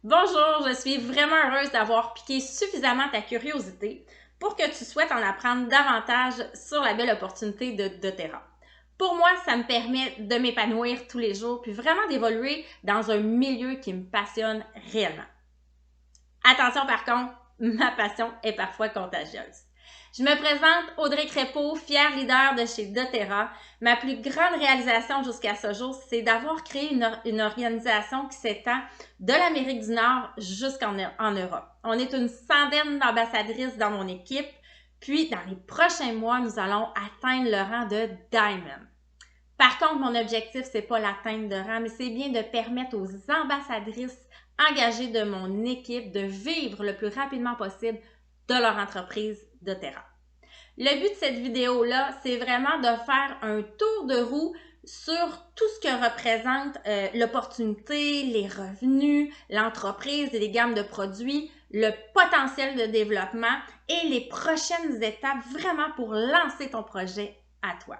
Bonjour, je suis vraiment heureuse d'avoir piqué suffisamment ta curiosité pour que tu souhaites en apprendre davantage sur la belle opportunité de doTERRA. Pour moi, ça me permet de m'épanouir tous les jours puis vraiment d'évoluer dans un milieu qui me passionne réellement. Attention par contre, ma passion est parfois contagieuse. Je me présente Audrey Crépeau, fière leader de chez doTERRA. Ma plus grande réalisation jusqu'à ce jour, c'est d'avoir créé une organisation qui s'étend de l'Amérique du Nord jusqu'en Europe. On est une centaine d'ambassadrices dans mon équipe, puis dans les prochains mois, nous allons atteindre le rang de Diamond. Par contre, mon objectif, c'est pas l'atteinte de rang, mais c'est bien de permettre aux ambassadrices engagées de mon équipe de vivre le plus rapidement possible de leur entreprise doTERRA. Le but de cette vidéo-là, c'est vraiment de faire un tour de roue sur tout ce que représente l'opportunité, les revenus, l'entreprise et les gammes de produits, le potentiel de développement et les prochaines étapes vraiment pour lancer ton projet à toi.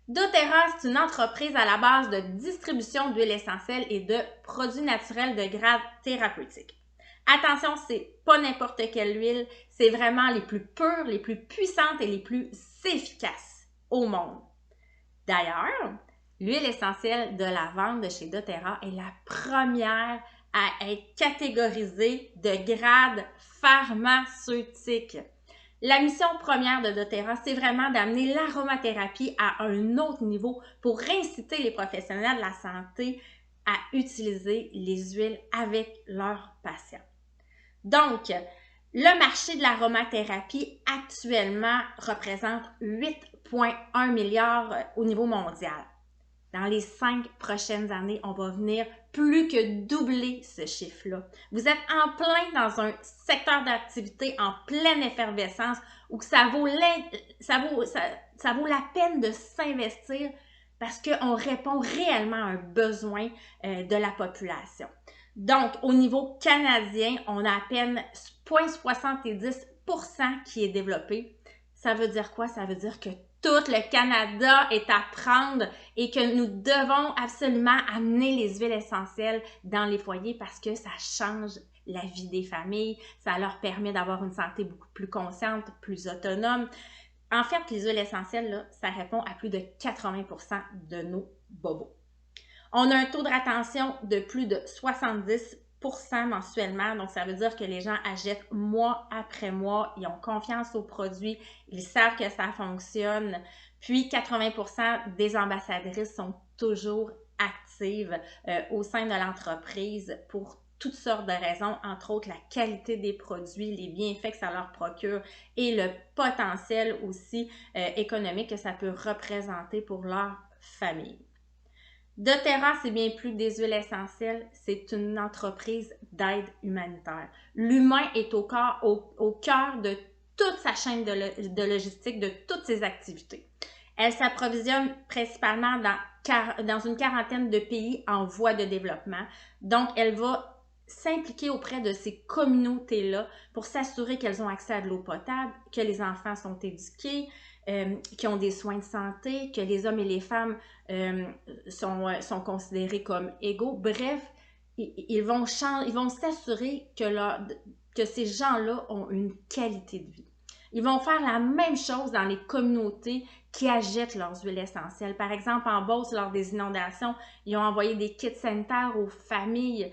doTERRA, c'est une entreprise à la base de distribution d'huiles essentielles et de produits naturels de grade thérapeutique. Attention, c'est pas n'importe quelle huile, c'est vraiment les plus pures, les plus puissantes et les plus efficaces au monde. D'ailleurs, l'huile essentielle de lavande de chez doTERRA est la première à être catégorisée de grade pharmaceutique. La mission première de doTERRA, c'est vraiment d'amener l'aromathérapie à un autre niveau pour inciter les professionnels de la santé à utiliser les huiles avec leurs patients. Donc, le marché de l'aromathérapie actuellement représente 8,1 milliards au niveau mondial. Dans les 5 prochaines années, on va venir plus que doubler ce chiffre-là. Vous êtes en plein dans un secteur d'activité en pleine effervescence où ça vaut la peine de s'investir parce qu'on répond réellement à un besoin de la population. Donc, au niveau canadien, on a à peine 0,70% qui est développé. Ça veut dire quoi? Ça veut dire que tout le Canada est à prendre et que nous devons absolument amener les huiles essentielles dans les foyers parce que ça change la vie des familles, ça leur permet d'avoir une santé beaucoup plus consciente, plus autonome. En fait, les huiles essentielles, là, ça répond à plus de 80% de nos bobos. On a un taux de rétention de plus de 70% mensuellement, donc ça veut dire que les gens achètent mois après mois, ils ont confiance aux produits, ils savent que ça fonctionne, puis 80% des ambassadrices sont toujours actives au sein de l'entreprise pour toutes sortes de raisons, entre autres la qualité des produits, les bienfaits que ça leur procure et le potentiel aussi économique que ça peut représenter pour leur famille. doTERRA, c'est bien plus que des huiles essentielles, c'est une entreprise d'aide humanitaire. L'humain est au cœur de toute sa chaîne de logistique, de toutes ses activités. Elle s'approvisionne principalement dans une quarantaine de pays en voie de développement. Donc, elle va s'impliquer auprès de ces communautés-là pour s'assurer qu'elles ont accès à de l'eau potable, que les enfants sont éduqués, qui ont des soins de santé, que les hommes et les femmes sont considérés comme égaux. Bref, ils vont s'assurer que ces gens-là ont une qualité de vie. Ils vont faire la même chose dans les communautés qui achètent leurs huiles essentielles. Par exemple, en Beauce, lors des inondations, ils ont envoyé des kits sanitaires aux familles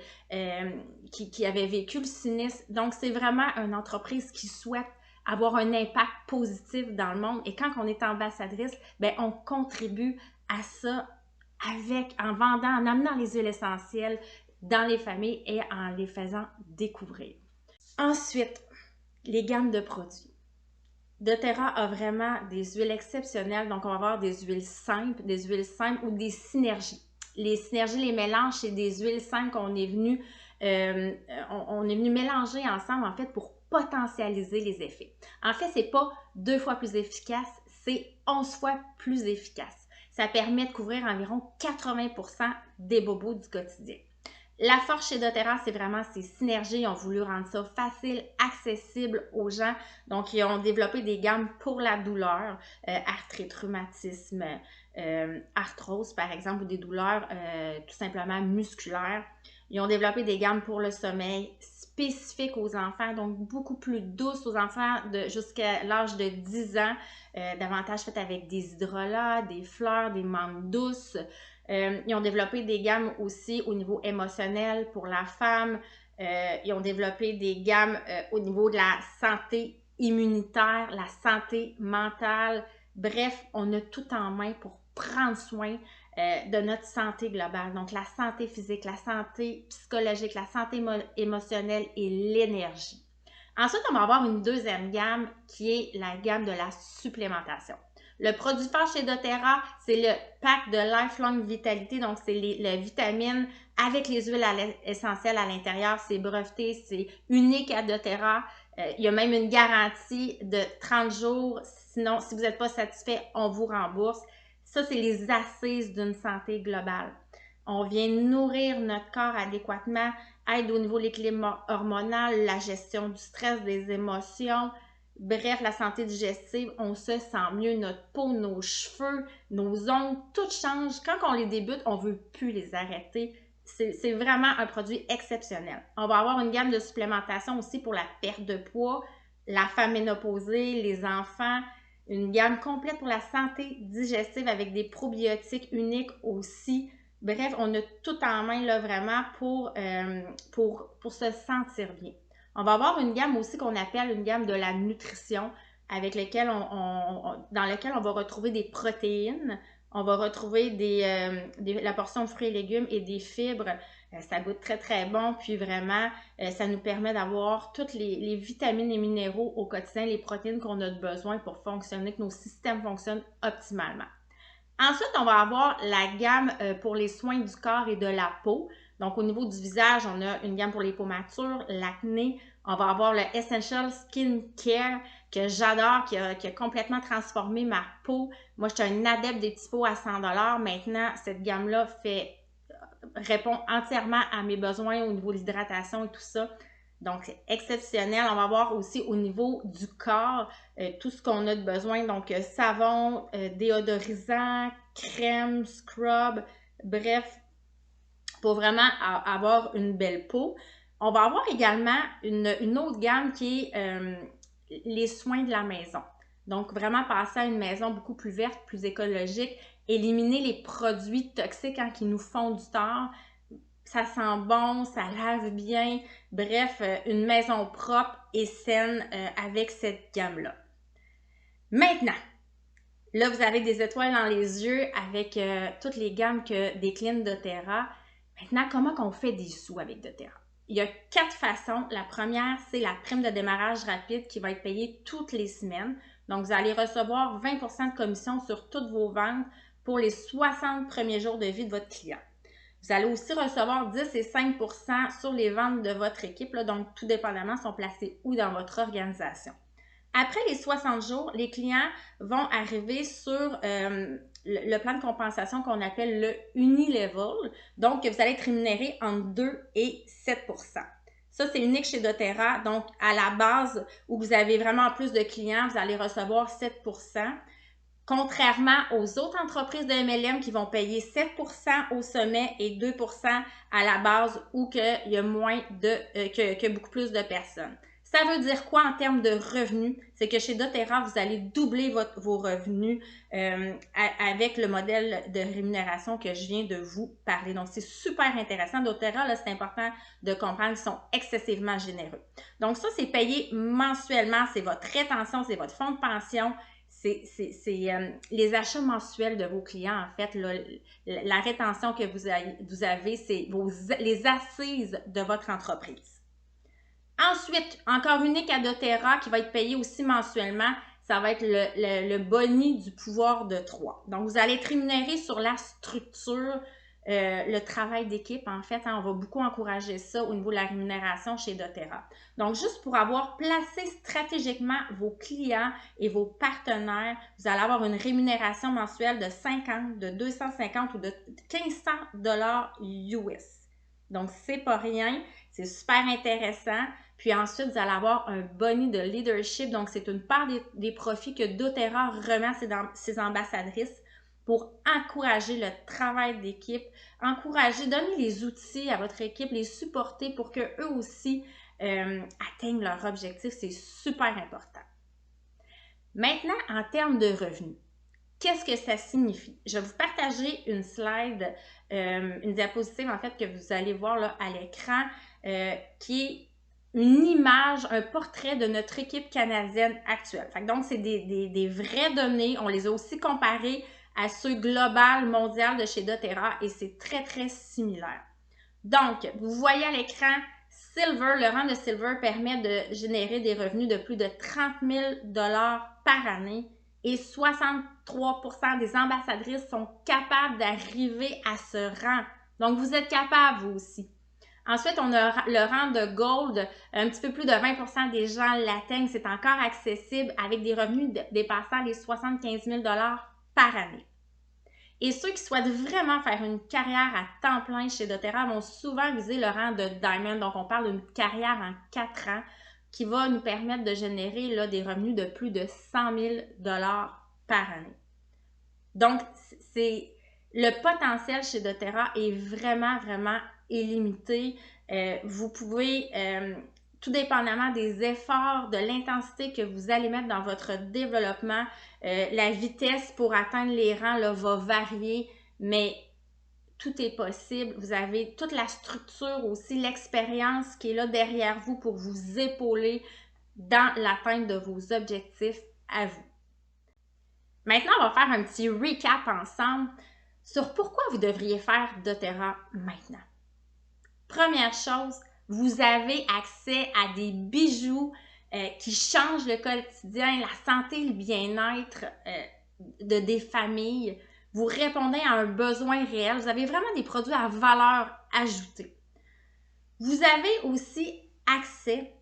qui avaient vécu le sinistre. Donc, c'est vraiment une entreprise qui souhaite avoir un impact positif dans le monde. Et quand on est ambassadrice, ben on contribue à ça en vendant, en amenant les huiles essentielles dans les familles et en les faisant découvrir. Ensuite, les gammes de produits. doTERRA a vraiment des huiles exceptionnelles, donc on va avoir des huiles simples ou des synergies. Les synergies, les mélanges, c'est des huiles simples qu'on est venu mélanger ensemble en fait pour potentialiser les effets. En fait, c'est pas 2 fois plus efficace, c'est 11 fois plus efficace. Ça permet de couvrir environ 80% des bobos du quotidien. La force chez doTERRA, c'est vraiment ces synergies. Ils ont voulu rendre ça facile, accessible aux gens. Donc, ils ont développé des gammes pour la douleur, arthrite, rhumatisme, arthrose, par exemple, ou des douleurs tout simplement musculaires. Ils ont développé des gammes pour le sommeil spécifiques aux enfants, donc beaucoup plus douces aux enfants jusqu'à l'âge de 10 ans, davantage faites avec des hydrolats, des fleurs, des menthes douces. Ils ont développé des gammes aussi au niveau émotionnel pour la femme. Ils ont développé des gammes au niveau de la santé immunitaire, la santé mentale. Bref, on a tout en main pour prendre soin de notre santé globale. Donc, la santé physique, la santé psychologique, la santé émotionnelle et l'énergie. Ensuite, on va avoir une deuxième gamme qui est la gamme de la supplémentation. Le produit phare chez doTERRA, c'est le pack de Lifelong Vitalité. Donc, c'est les vitamines avec les huiles essentielles à l'intérieur. C'est breveté, c'est unique à doTERRA. Il y a même une garantie de 30 jours. Sinon, si vous n'êtes pas satisfait, on vous rembourse. Ça, c'est les assises d'une santé globale. On vient nourrir notre corps adéquatement, aide au niveau de l'équilibre hormonal, la gestion du stress, des émotions. Bref, la santé digestive, on se sent mieux, notre peau, nos cheveux, nos ongles, tout change. Quand on les débute, on ne veut plus les arrêter. C'est vraiment un produit exceptionnel. On va avoir une gamme de supplémentation aussi pour la perte de poids, la femme ménopausée, les enfants. Une gamme complète pour la santé digestive avec des probiotiques uniques aussi. Bref, on a tout en main là vraiment pour se sentir bien. On va avoir une gamme aussi qu'on appelle une gamme de la nutrition avec laquelle dans laquelle on va retrouver des protéines, on va retrouver la portion de fruits et légumes et des fibres. Ça goûte très, très bon. Puis vraiment, ça nous permet d'avoir toutes les vitamines et minéraux au quotidien, les protéines qu'on a besoin pour fonctionner, que nos systèmes fonctionnent optimalement. Ensuite, on va avoir la gamme pour les soins du corps et de la peau. Donc, au niveau du visage, on a une gamme pour les peaux matures, l'acné. On va avoir le Essential Skin Care que j'adore, qui a complètement transformé ma peau. Moi, je suis un adepte des petits pots à 100 $. Maintenant, cette gamme-là répond entièrement à mes besoins au niveau de l'hydratation et tout ça. Donc, c'est exceptionnel. On va voir aussi au niveau du corps tout ce qu'on a de besoin. Donc, savon, déodorisant, crème, scrub, bref, pour vraiment avoir une belle peau. On va avoir également une autre gamme qui est les soins de la maison. Donc, vraiment passer à une maison beaucoup plus verte, plus écologique, éliminer les produits toxiques qui nous font du tort. Ça sent bon, ça lave bien. Bref, une maison propre et saine avec cette gamme-là. Maintenant, là, vous avez des étoiles dans les yeux avec toutes les gammes que décline doTERRA. Maintenant, comment on fait des sous avec doTERRA? Il y a 4 façons. La première, c'est la prime de démarrage rapide qui va être payée toutes les semaines. Donc, vous allez recevoir 20% de commission sur toutes vos ventes pour les 60 premiers jours de vie de votre client. Vous allez aussi recevoir 10 et 5% sur les ventes de votre équipe, là, donc tout dépendamment sont placés où dans votre organisation. Après les 60 jours, les clients vont arriver sur le plan de compensation qu'on appelle le Unilevel. Donc, vous allez être rémunéré entre 2 et 7%. Ça, c'est unique chez doTERRA. Donc, à la base, où vous avez vraiment plus de clients, vous allez recevoir 7%. Contrairement aux autres entreprises de MLM qui vont payer 7% au sommet et 2% à la base ou qu'il y a que beaucoup plus de personnes. Ça veut dire quoi en termes de revenus? C'est que chez doTERRA, vous allez doubler vos revenus avec le modèle de rémunération que je viens de vous parler. Donc, c'est super intéressant. doTERRA, là, c'est important de comprendre qu'ils sont excessivement généreux. Donc, ça, c'est payé mensuellement. C'est votre rétention, c'est votre fonds de pension. C'est les achats mensuels de vos clients, en fait. Là, la rétention que vous avez, c'est les assises de votre entreprise. Ensuite, encore unique à doTERRA qui va être payé aussi mensuellement, ça va être le boni du pouvoir de 3. Donc, vous allez être rémunéré sur la structure, le travail d'équipe, en fait. On va beaucoup encourager ça au niveau de la rémunération chez doTERRA. Donc, juste pour avoir placé stratégiquement vos clients et vos partenaires, vous allez avoir une rémunération mensuelle de 50, de 250 ou de 1500 $ US. Donc, c'est pas rien. C'est super intéressant. Puis ensuite, vous allez avoir un boni de leadership. Donc, c'est une part des profits que doTERRA remet à ses ambassadrices. pour encourager le travail d'équipe, encourager, donner les outils à votre équipe, les supporter pour qu'eux aussi atteignent leur objectif. C'est super important. Maintenant, en termes de revenus, qu'est-ce que ça signifie? Je vais vous partager une slide, une diapositive en fait que vous allez voir là à l'écran qui est une image, un portrait de notre équipe canadienne actuelle. Fait que donc, c'est des vraies données. On les a aussi comparées à ceux global, mondial de chez doTERRA et c'est très, très similaire. Donc, vous voyez à l'écran, Silver, le rang de Silver permet de générer des revenus de plus de 30 000 $ par année et 63% des ambassadrices sont capables d'arriver à ce rang. Donc, vous êtes capables, vous aussi. Ensuite, on a le rang de Gold. Un petit peu plus de 20% des gens l'atteignent. C'est encore accessible avec des revenus dépassant les 75 000 $ par année. Et ceux qui souhaitent vraiment faire une carrière à temps plein chez doTERRA vont souvent viser le rang de Diamond. Donc, on parle d'une carrière en 4 ans qui va nous permettre de générer là, des revenus de plus de 100 000 $ par année. Donc, le potentiel chez doTERRA est vraiment, vraiment illimité. Vous pouvez, tout dépendamment des efforts, de l'intensité que vous allez mettre dans votre développement, la vitesse pour atteindre les rangs là, va varier, mais tout est possible. Vous avez toute la structure aussi, l'expérience qui est là derrière vous pour vous épauler dans l'atteinte de vos objectifs à vous. Maintenant, on va faire un petit recap ensemble sur pourquoi vous devriez faire doTERRA maintenant. Première chose, vous avez accès à des bijoux qui changent le quotidien, la santé, le bien-être des familles. Vous répondez à un besoin réel. Vous avez vraiment des produits à valeur ajoutée. Vous avez aussi accès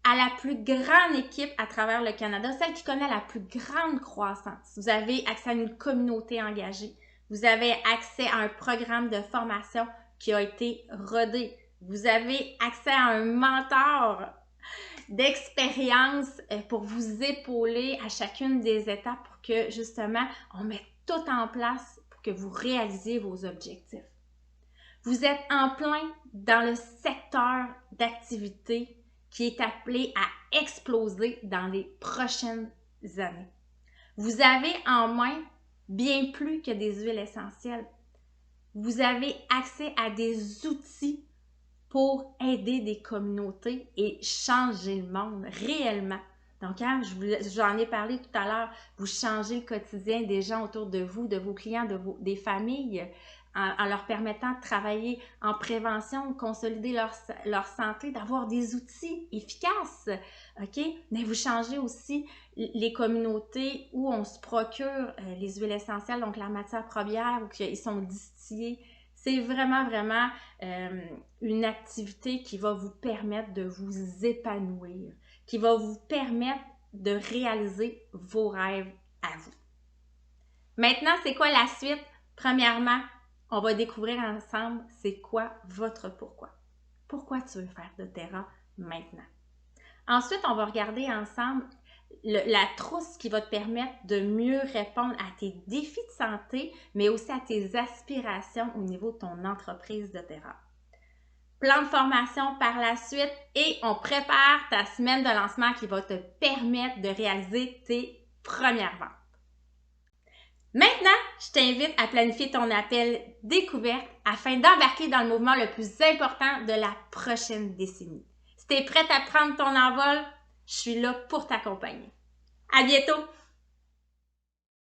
à la plus grande équipe à travers le Canada, celle qui connaît la plus grande croissance. Vous avez accès à une communauté engagée. Vous avez accès à un programme de formation qui a été rodé. Vous avez accès à un mentor d'expérience pour vous épauler à chacune des étapes pour que justement on mette tout en place pour que vous réalisiez vos objectifs. Vous êtes en plein dans le secteur d'activité qui est appelé à exploser dans les prochaines années. Vous avez en main bien plus que des huiles essentielles. Vous avez accès à des outils pour aider des communautés et changer le monde réellement. Donc, j'en ai parlé tout à l'heure, vous changez le quotidien des gens autour de vous, de vos clients, des familles, en leur permettant de travailler en prévention, consolider leur santé, d'avoir des outils efficaces, OK? Mais vous changez aussi les communautés où on se procure les huiles essentielles, donc la matière première, où ils sont distillés. C'est vraiment, vraiment une activité qui va vous permettre de vous épanouir, qui va vous permettre de réaliser vos rêves à vous. Maintenant, c'est quoi la suite? Premièrement, on va découvrir ensemble c'est quoi votre pourquoi. Pourquoi tu veux faire doTERRA maintenant? Ensuite, on va regarder ensemble la trousse qui va te permettre de mieux répondre à tes défis de santé, mais aussi à tes aspirations au niveau de ton entreprise doTERRA. Plan de formation par la suite et on prépare ta semaine de lancement qui va te permettre de réaliser tes premières ventes. Maintenant, je t'invite à planifier ton appel découverte afin d'embarquer dans le mouvement le plus important de la prochaine décennie. Si tu es prête à prendre ton envol, je suis là pour t'accompagner. À bientôt!